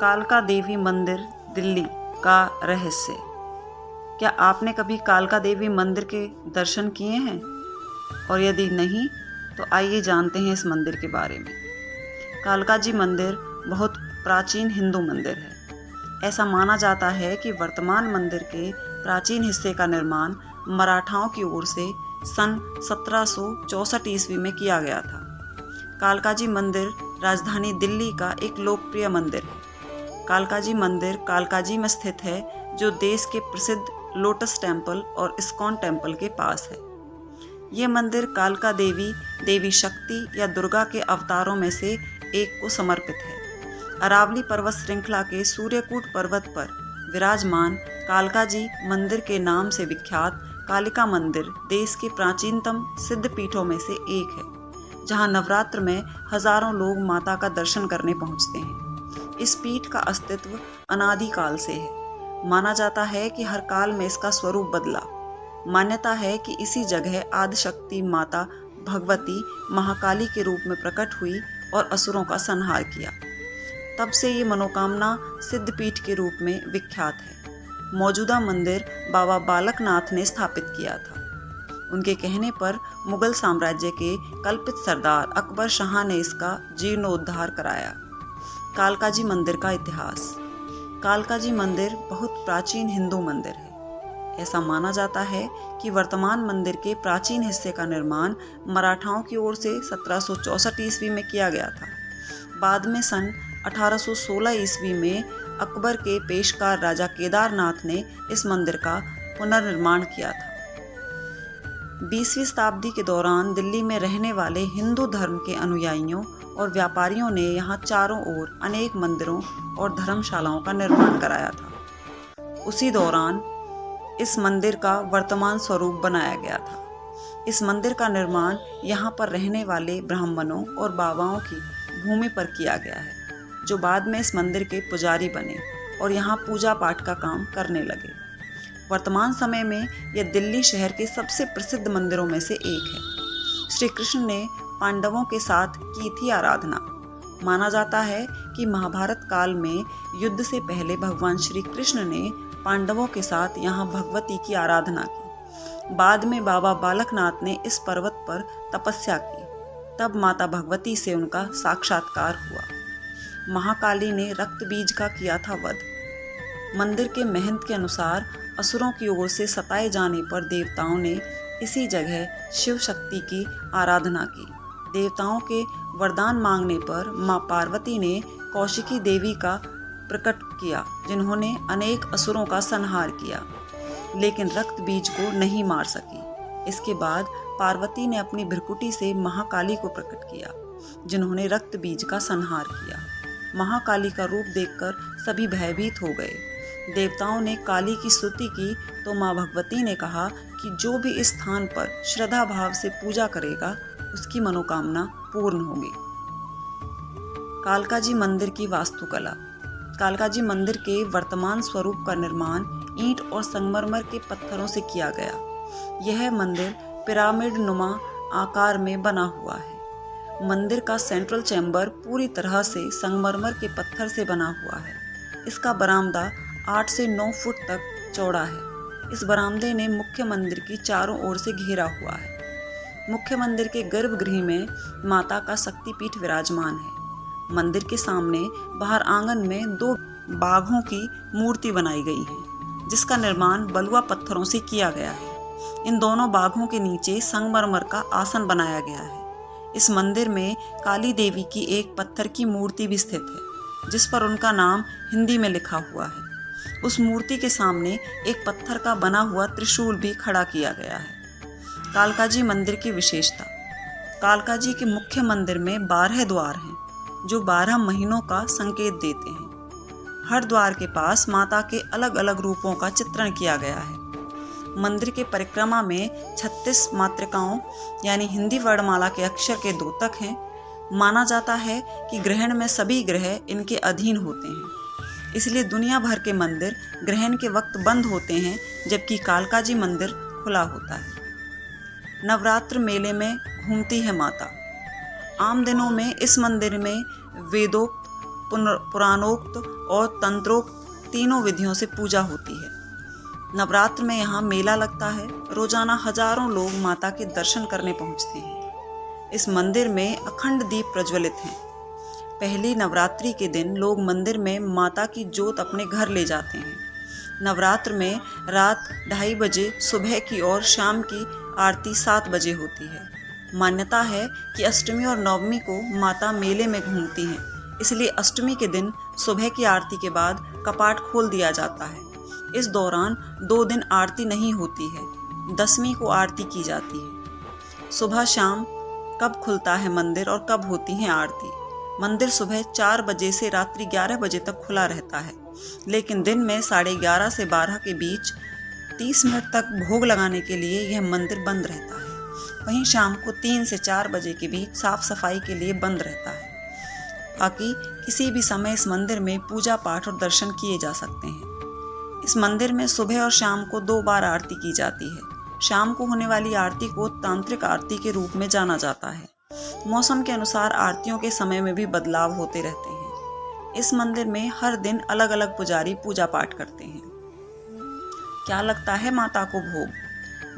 कालका देवी मंदिर दिल्ली का रहस्य। क्या आपने कभी कालका देवी मंदिर के दर्शन किए हैं? और यदि नहीं तो आइए जानते हैं इस मंदिर के बारे में। कालका जी मंदिर बहुत प्राचीन हिंदू मंदिर है। ऐसा माना जाता है कि वर्तमान मंदिर के प्राचीन हिस्से का निर्माण मराठाओं की ओर से सन 1764 ईस्वी में किया गया था। कालका जी मंदिर राजधानी दिल्ली का एक लोकप्रिय मंदिर है। कालका जी मंदिर कालका जी में स्थित है, जो देश के प्रसिद्ध लोटस टेम्पल और इस्कॉन टेम्पल के पास है। ये मंदिर कालका देवी, देवी शक्ति या दुर्गा के अवतारों में से एक को समर्पित है। अरावली पर्वत श्रृंखला के सूर्यकूट पर्वत पर विराजमान कालका जी मंदिर के नाम से विख्यात कालिका मंदिर देश के प्राचीनतम सिद्ध पीठों में से एक है, जहां नवरात्र में हजारों लोग माता का दर्शन करने पहुंचते हैं। इस पीठ का अस्तित्व अनादिकाल से है। माना जाता है कि हर काल में इसका स्वरूप बदला। मान्यता है कि इसी जगह आदिशक्ति माता भगवती महाकाली के रूप में प्रकट हुई और असुरों का संहार किया। तब से ये मनोकामना सिद्ध पीठ के रूप में विख्यात है। मौजूदा मंदिर बाबा बालक नाथ ने स्थापित किया था। उनके कहने पर मुगल साम्राज्य के कल्पित सरदार अकबर शाह ने इसका जीर्णोद्धार कराया। कालका जी मंदिर का इतिहास। कालका जी मंदिर बहुत प्राचीन हिंदू मंदिर है। ऐसा माना जाता है कि वर्तमान मंदिर के प्राचीन हिस्से का निर्माण मराठाओं की ओर से 1764 ईस्वी में किया गया था। बाद में सन 1816 ईस्वी में अकबर के पेशकार राजा केदारनाथ ने इस मंदिर का पुनर्निर्माण किया था। 20वीं शताब्दी के दौरान दिल्ली में रहने वाले हिंदू धर्म के अनुयायियों और व्यापारियों ने यहाँ चारों ओर अनेक मंदिरों और धर्मशालाओं का निर्माण कराया था। उसी दौरान इस मंदिर का वर्तमान स्वरूप बनाया गया था। इस मंदिर का निर्माण यहाँ पर रहने वाले ब्राह्मणों और बाबाओं की भूमि पर किया गया है, जो बाद में इस मंदिर के पुजारी बने और यहाँ पूजा पाठ का काम करने लगे। वर्तमान समय में यह दिल्ली शहर के सबसे प्रसिद्ध मंदिरों में से एक है। श्री कृष्ण ने पांडवों के साथ की थी आराधना। माना जाता है कि महाभारत काल में युद्ध से पहले भगवान श्री कृष्ण ने पांडवों के साथ यहाँ भगवती की आराधना की। बाद में बाबा बालकनाथ ने इस पर्वत पर तपस्या की। तब माता भगवती से उनका साक्षात्कार हुआ। महाकाली ने रक्त बीज का किया था वध। मंदिर के महंत के अनुसार असुरों की ओर से सताए जाने पर देवताओं ने इसी जगह शिव शक्ति की आराधना की। देवताओं के वरदान मांगने पर मां पार्वती ने कौशिकी देवी का प्रकट किया, जिन्होंने अनेक असुरों का संहार किया, लेकिन रक्त बीज को नहीं मार सकी। इसके बाद पार्वती ने अपनी भृकुटी से महाकाली को प्रकट किया, जिन्होंने रक्त बीज का संहार किया। महाकाली का रूप देखकर सभी भयभीत हो गए। देवताओं ने काली की स्तुति की तो मां भगवती ने कहा कि जो भी इस स्थान पर श्रद्धा भाव से पूजा करेगा, उसकी मनोकामना पूर्ण होगी। कालका जी मंदिर की वास्तुकला। कालका जी मंदिर के वर्तमान स्वरूप का निर्माण ईंट और संगमरमर के पत्थरों से किया गया। यह मंदिर पिरामिड नुमा आकार में बना हुआ है। मंदिर का सेंट्रल चैम्बर पूरी तरह से संगमरमर के पत्थर से बना हुआ है। इसका बरामदा 8 से 9 फुट तक चौड़ा है। इस बरामदे ने मुख्य मंदिर की चारों ओर से घेरा हुआ है। मुख्य मंदिर के गर्भगृह में माता का शक्तिपीठ विराजमान है। मंदिर के सामने बाहर आंगन में 2 बाघों की मूर्ति बनाई गई है, जिसका निर्माण बलुआ पत्थरों से किया गया है। इन दोनों बाघों के नीचे संगमरमर का आसन बनाया गया है। इस मंदिर में काली देवी की एक पत्थर की मूर्ति भी स्थित है, जिस पर उनका नाम हिंदी में लिखा हुआ है। उस मूर्ति के सामने एक पत्थर का बना हुआ त्रिशूल भी खड़ा किया गया है। कालका जी मंदिर की विशेषता। कालका जी के मुख्य मंदिर में 12 द्वार हैं, जो 12 महीनों का संकेत देते हैं। हर द्वार के पास माता के अलग अलग रूपों का चित्रण किया गया है। मंदिर के परिक्रमा में 36 मातृकाओं यानी हिंदी वर्णमाला के अक्षर के द्योतक हैं। माना जाता है कि ग्रहण में सभी ग्रह इनके अधीन होते हैं, इसलिए दुनिया भर के मंदिर ग्रहण के वक्त बंद होते हैं, जबकि कालका जी मंदिर खुला होता है। नवरात्र मेले में घूमती है माता। आम दिनों में इस मंदिर में वेदोक्त पुराणोक्त और तंत्रोक्त तीनों विधियों से पूजा होती है। नवरात्र में यहाँ मेला लगता है। रोजाना हजारों लोग माता के दर्शन करने पहुँचते हैं। इस मंदिर में अखंड दीप प्रज्वलित हैं। पहली नवरात्रि के दिन लोग मंदिर में माता की जोत अपने घर ले जाते हैं। नवरात्र में रात 2:30 बजे सुबह की और शाम की आरती 7 बजे होती है। मान्यता है कि अष्टमी और नवमी को माता मेले में घूमती हैं, इसलिए अष्टमी के दिन सुबह की आरती के बाद कपाट खोल दिया जाता है। इस दौरान 2 दिन आरती नहीं होती है। दसवीं को आरती की जाती है। सुबह शाम कब खुलता है मंदिर और कब होती है आरती? मंदिर सुबह 4 बजे से रात्रि 11 बजे तक खुला रहता है, लेकिन दिन में 11:30 से 12 के बीच 30 मिनट तक भोग लगाने के लिए यह मंदिर बंद रहता है। वहीं शाम को 3 से 4 बजे के बीच साफ सफाई के लिए बंद रहता है। बाकी किसी भी समय इस मंदिर में पूजा पाठ और दर्शन किए जा सकते हैं। इस मंदिर में सुबह और शाम को 2 बार आरती की जाती है। शाम को होने वाली आरती को तांत्रिक आरती के रूप में जाना जाता है। मौसम के अनुसार आरतियों के समय में भी बदलाव होते रहते हैं। इस मंदिर में हर दिन अलग अलग पुजारी पूजा पाठ करते हैं। क्या लगता है माता को भोग?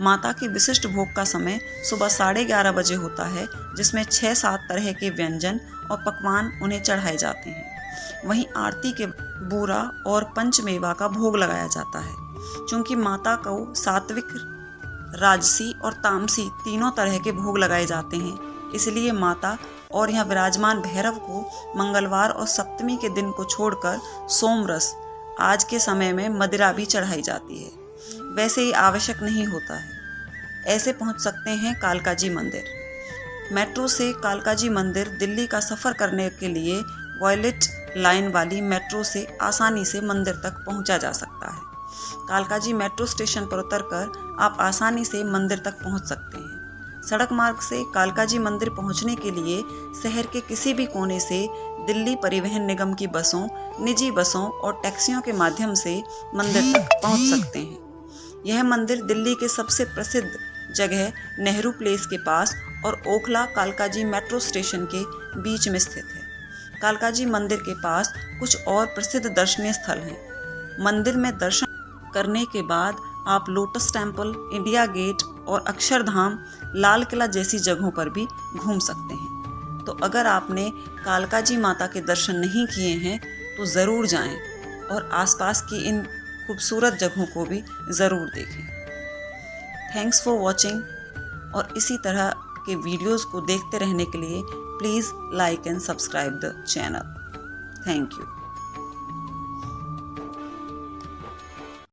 माता के विशिष्ट भोग का समय सुबह 11:30 बजे होता है, जिसमें 6-7 तरह के व्यंजन और पकवान उन्हें चढ़ाए जाते हैं। वहीं आरती के बूरा और पंचमेवा का भोग लगाया जाता है। चूंकि माता को सात्विक, राजसी और तामसी तीनों तरह के भोग लगाए जाते हैं, इसलिए माता और यहाँ विराजमान भैरव को मंगलवार और सप्तमी के दिन को छोड़कर सोमरस, आज के समय में मदिरा भी चढ़ाई जाती है। वैसे ही आवश्यक नहीं होता है। ऐसे पहुंच सकते हैं कालकाजी मंदिर। मेट्रो से कालकाजी मंदिर दिल्ली का सफ़र करने के लिए वॉयलेट लाइन वाली मेट्रो से आसानी से मंदिर तक पहुंचा जा सकता है। कालकाजी मेट्रो स्टेशन पर उतरकर आप आसानी से मंदिर तक पहुंच सकते हैं। सड़क मार्ग से कालकाजी मंदिर पहुंचने के लिए शहर के किसी भी कोने से दिल्ली परिवहन निगम की बसों, निजी बसों और टैक्सियों के माध्यम से मंदिर तक पहुंच सकते हैं। यह मंदिर दिल्ली के सबसे प्रसिद्ध जगह नेहरू प्लेस के पास और ओखला कालकाजी मेट्रो स्टेशन के बीच में स्थित है। कालकाजी मंदिर के पास कुछ और प्रसिद्ध दर्शनीय स्थल हैं। मंदिर में दर्शन करने के बाद आप लोटस टेम्पल, इंडिया गेट और अक्षरधाम, लाल किला जैसी जगहों पर भी घूम सकते हैं। तो अगर आपने कालकाजी माता के दर्शन नहीं किए हैं तो ज़रूर जाएं और आसपास की इन खूबसूरत जगहों को भी ज़रूर देखें। थैंक्स फॉर वॉचिंग, और इसी तरह के वीडियोज़ को देखते रहने के लिए please like and subscribe the channel. Thank you.